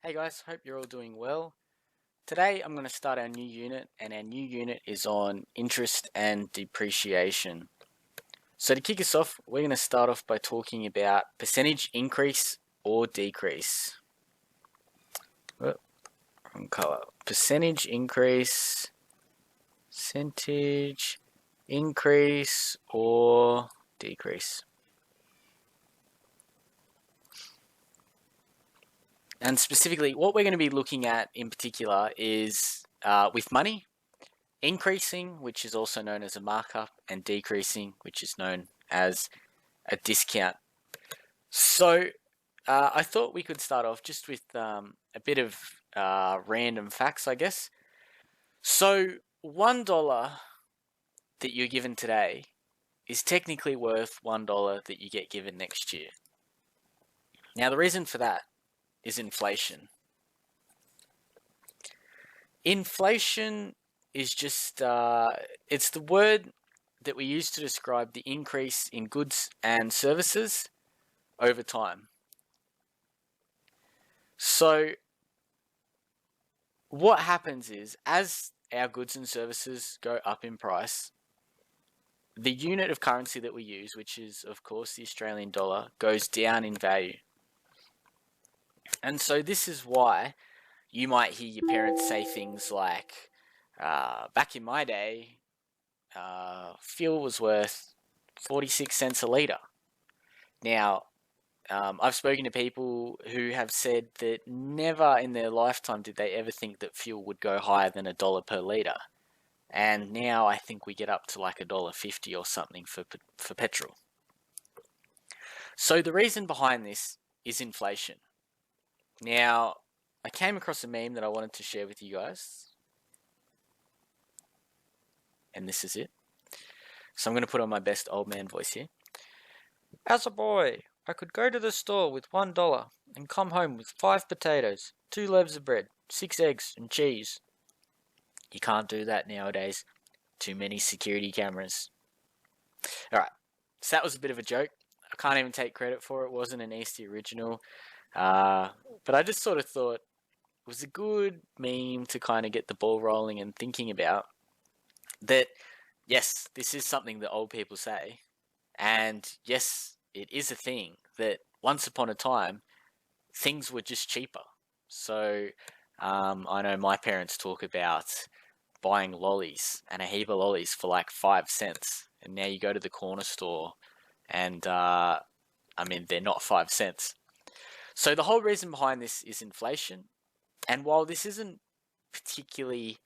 Hey guys, hope you're all doing well. Today I'm going to start our new unit, and our new unit is on interest and depreciation. So to kick us off, we're going to start off by talking about percentage increase or decrease. Wrong color. Percentage increase or decrease. And specifically, what we're going to be looking at in particular is with money, increasing, which is also known as a markup, and decreasing, which is known as a discount. So I thought we could start off just with a bit of random facts, I guess. So $1 that you're given today is technically worth $1 that you get given next year. Now, the reason for that is inflation. Inflation is just, it's the word that we use to describe the increase in goods and services over time. So what happens is, as our goods and services go up in price, the unit of currency that we use, which is of course the Australian dollar, goes down in value. And so this is why you might hear your parents say things like, back in my day, fuel was worth 46 cents a litre. Now, I've spoken to people who have said that never in their lifetime did they ever think that fuel would go higher than $1 per litre. And now I think we get up to like $1.50 or something for petrol. So the reason behind this is inflation. Now, I came across a meme that I wanted to share with you guys. And this is it. So I'm going to put on my best old man voice here. As a boy, I could go to the store with $1 and come home with 5 potatoes, 2 loaves of bread, 6 eggs and cheese. You can't do that nowadays. Too many security cameras. Alright, so that was a bit of a joke. I can't even take credit for it. It wasn't an Eastie original. But I just sort of thought it was a good meme to kind of get the ball rolling and thinking about that, yes, this is something that old people say. And yes, it is a thing that once upon a time, things were just cheaper. So I know my parents talk about buying lollies and a heap of lollies for like 5 cents. And now you go to the corner store and, they're not 5 cents. So the whole reason behind this is inflation. And while this isn't particularly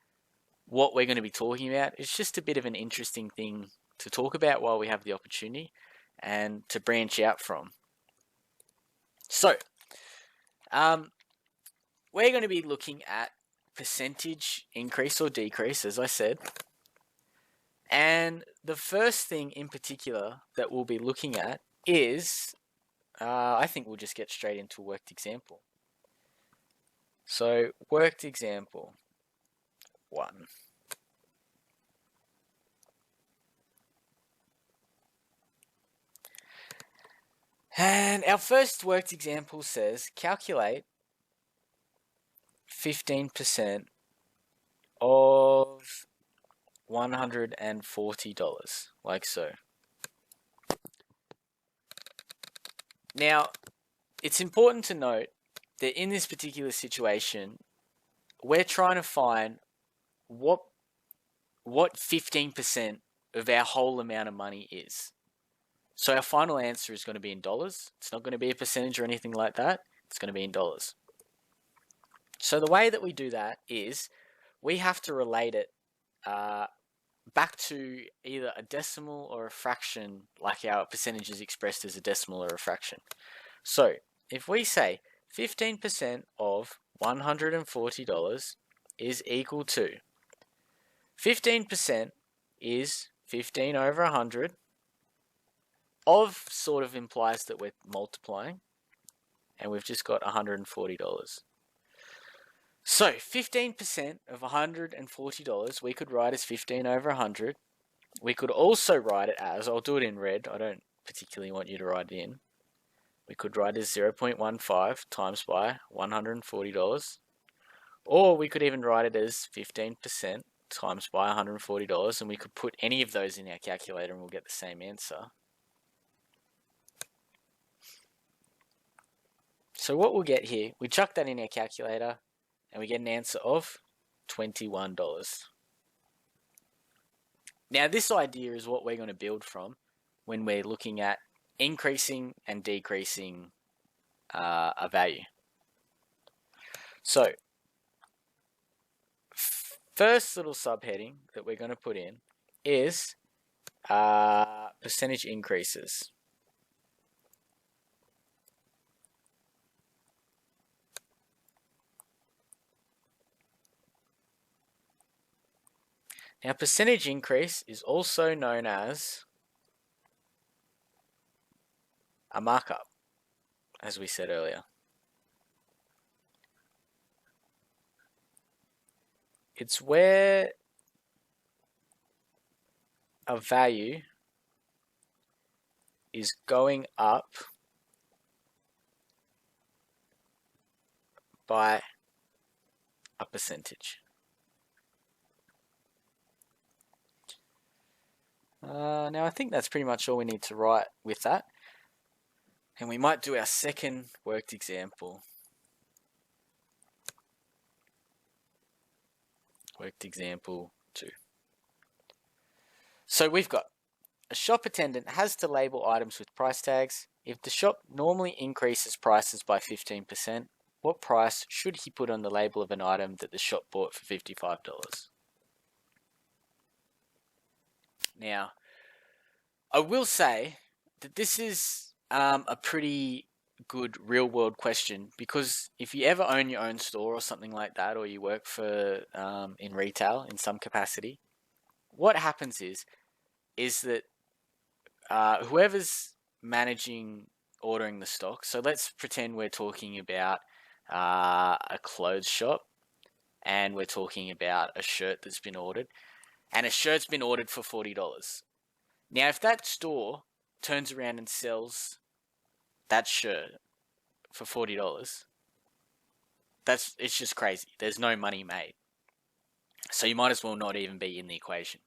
what we're going to be talking about, it's just a bit of an interesting thing to talk about while we have the opportunity and to branch out from. So, we're going to be looking at percentage increase or decrease, as I said. And the first thing in particular that we'll be looking at is, I think we'll just get straight into a worked example. So, worked example 1. And our first worked example says, calculate 15% of $140, like so. Now, it's important to note that in this particular situation, we're trying to find what 15% of our whole amount of money is. So our final answer is going to be in dollars. It's not going to be a percentage or anything like that. It's going to be in dollars. So the way that we do that is we have to relate it back to either a decimal or a fraction, like our percentage is expressed as a decimal or a fraction. So if we say 15% of $140 is equal to 15% is 15 over 100. Of sort of implies that we're multiplying, and we've just got $140. So 15% of $140 we could write as 15 over 100. We could also write it as, I'll do it in red, I don't particularly want you to write it in, we could write as 0.15 times by $140. Or we could even write it as 15% times by $140, and we could put any of those in our calculator and we'll get the same answer. So what we'll get here, we chuck that in our calculator and we get an answer of $21. Now this idea is what we're going to build from when we're looking at increasing and decreasing a value. So first little subheading that we're going to put in is percentage increases. Now percentage increase is also known as a markup, as we said earlier. It's where a value is going up by a percentage. Now I think that's pretty much all we need to write with that. And we might do our second worked example. Worked example 2. So we've got a shop attendant has to label items with price tags. If the shop normally increases prices by 15%, what price should he put on the label of an item that the shop bought for $55? Now, I will say that this is a pretty good real world question, because if you ever own your own store or something like that, or you work for in retail in some capacity, what happens is that whoever's managing ordering the stock, so let's pretend we're talking about a clothes shop and we're talking about a shirt that's been ordered, and a shirt's been ordered for $40. Now if that store turns around and sells that shirt for $40, it's just crazy. There's no money made. So you might as well not even be in the equation.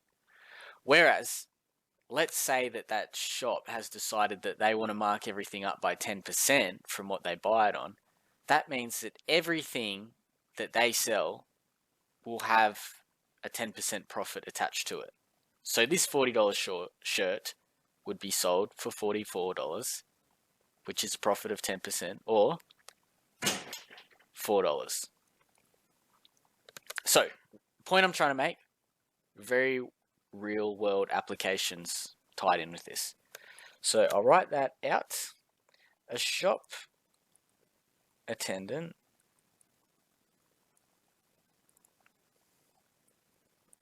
Whereas, let's say that shop has decided that they want to mark everything up by 10% from what they buy it on. That means that everything that they sell will have a 10% profit attached to it. So this $40 shirt would be sold for $44, which is a profit of 10%, or $4. So, the point I'm trying to make, very real world applications tied in with this. So I'll write that out. A shop attendant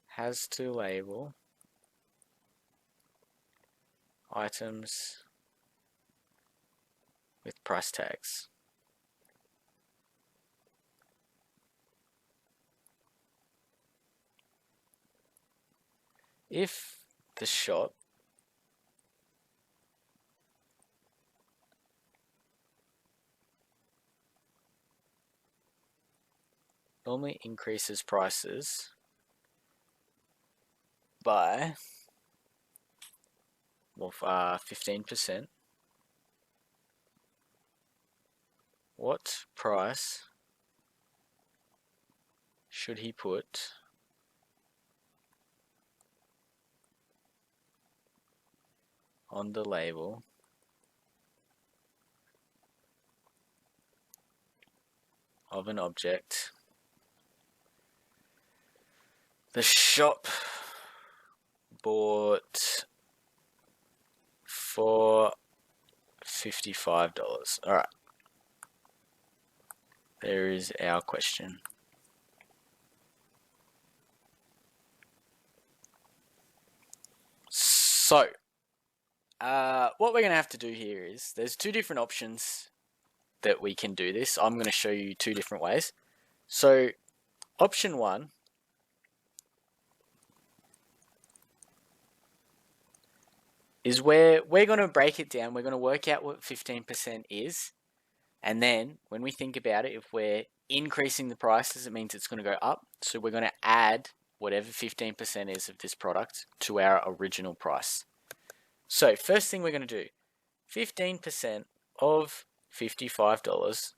has to label items with price tags. If the shop normally increases prices by 15%, what price should he put on the label of an object the shop bought for $55? Alright. There is our question. So, what we're going to have to do here is, there's two different options that we can do this. I'm going to show you two different ways. So, option one is where we're going to break it down. We're going to work out what 15% is. And then when we think about it, if we're increasing the prices, it means it's going to go up. So we're going to add whatever 15% is of this product to our original price. So first thing we're going to do, 15% of $55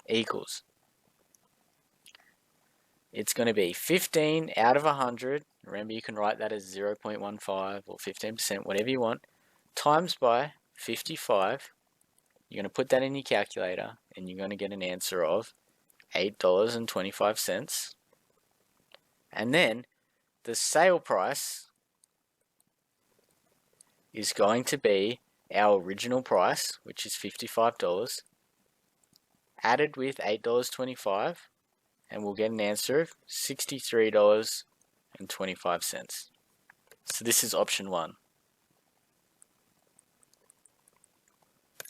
equals, it's going to be 15 out of 100. Remember, you can write that as 0.15 or 15%, whatever you want, times by 55. You're going to put that in your calculator and you're going to get an answer of $8.25. And then the sale price is going to be our original price, which is $55, added with $8.25, and we'll get an answer of $63.25. So this is option 1.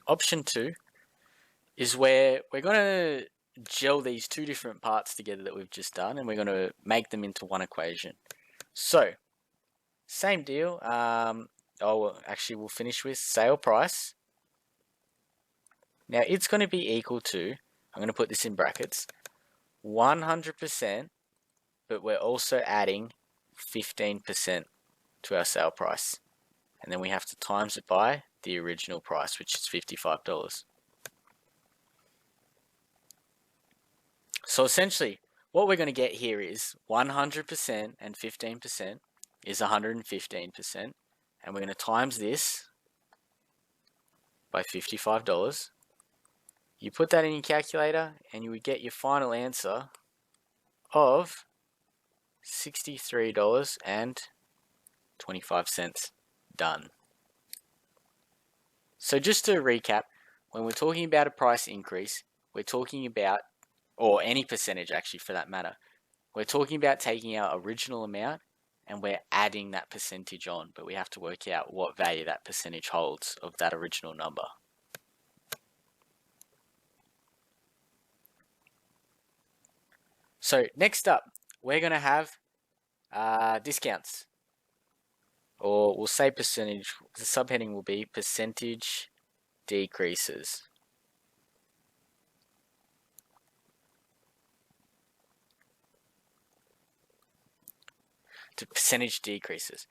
Option 2 is where we're going to gel these two different parts together that we've just done, and we're going to make them into one equation. So, same deal. We'll finish with sale price. Now, it's going to be equal to, I'm going to put this in brackets, 100%, but we're also adding 15% to our sale price. And then we have to times it by the original price, which is $55. So essentially, what we're going to get here is 100% and 15% is 115%. And we're going to times this by $55. You put that in your calculator and you would get your final answer of $63.25. Done. So just to recap, when we're talking about a price increase, we're talking about, or any percentage actually for that matter, we're talking about taking our original amount and we're adding that percentage on, but we have to work out what value that percentage holds of that original number. So next up, we're going to have discounts. Or we'll say percentage, the subheading will be percentage decreases. To percentage decreases.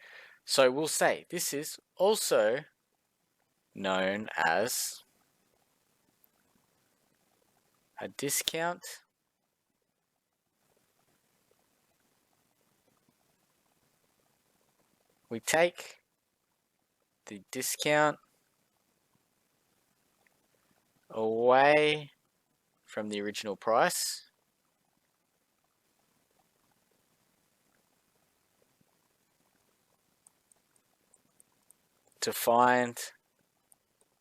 So we'll say this is also known as a discount we take the discount away from the original price to find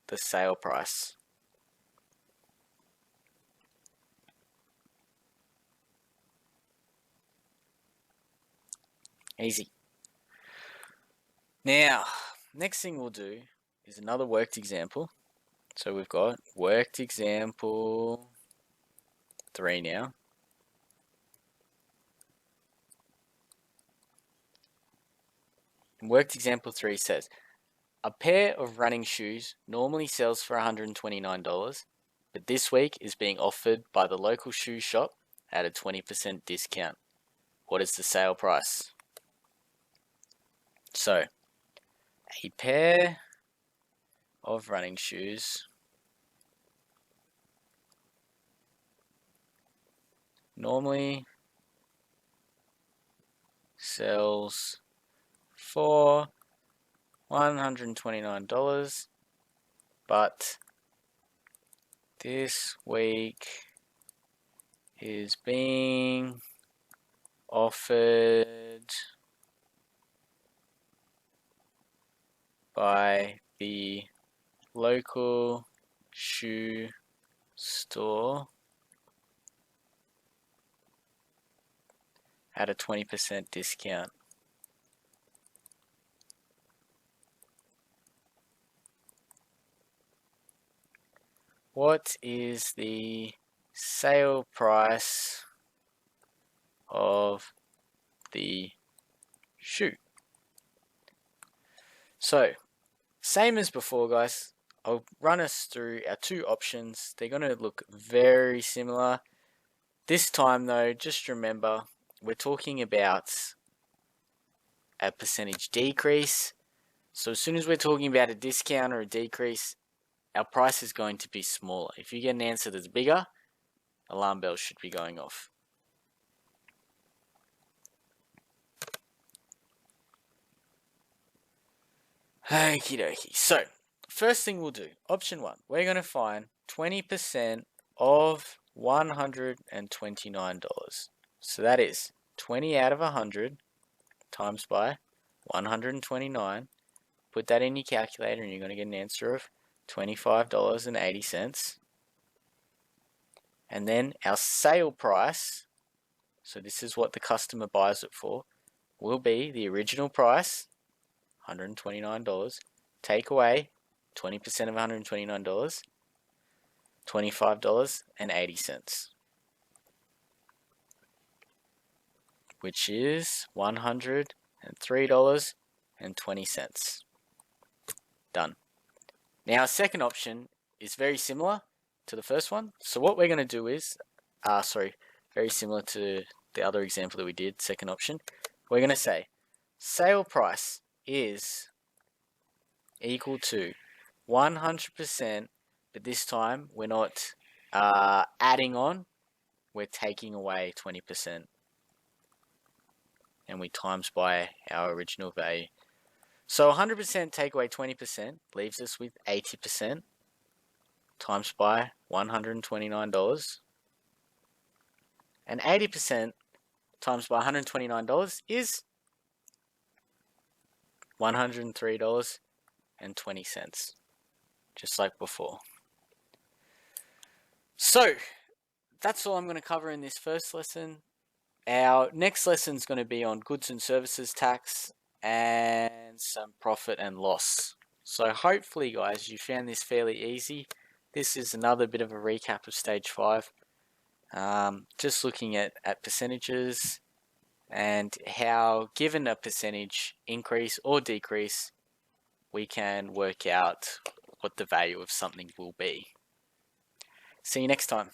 the sale price. Easy. Now, next thing we'll do is another worked example. So we've got worked example 3 now. And worked example 3 says, a pair of running shoes normally sells for $129, but this week is being offered by the local shoe shop at a 20% discount. What is the sale price? So, a pair of running shoes normally sells for $129, but this week is being offered by the local shoe store at a 20% discount. What is the sale price of the shoe? So, Same as before, guys. I'll run us through our two options. They're going to look very similar. This time though, just remember, we're talking about a percentage decrease. So as soon as we're talking about a discount or a decrease, our price is going to be smaller. If you get an answer that's bigger, alarm bells should be going off. Okie dokie. So, first thing we'll do, option 1, we're going to find 20% of $129. So that is 20 out of 100 times by 129. Put that in your calculator and you're going to get an answer of $25.80. And then our sale price, so this is what the customer buys it for, will be the original price, $129, take away 20% of $129, $25.80, which is $103.20. Done. Now, our second option is very similar to the first one. So what we're going to do is, very similar to the other example that we did, second option. We're going to say sale price is equal to 100%, but this time we're not adding on, we're taking away 20%. And we times by our original value. So 100% take away 20% leaves us with 80% times by $129. And 80% times by $129 is $103.20, just like before. So that's all I'm going to cover in this first lesson. Our next lesson is going to be on goods and services tax and some profit and loss. So hopefully, guys, you found this fairly easy. This is another bit of a recap of stage 5. Just looking at percentages and how, given a percentage increase or decrease, we can work out what the value of something will be. See you next time.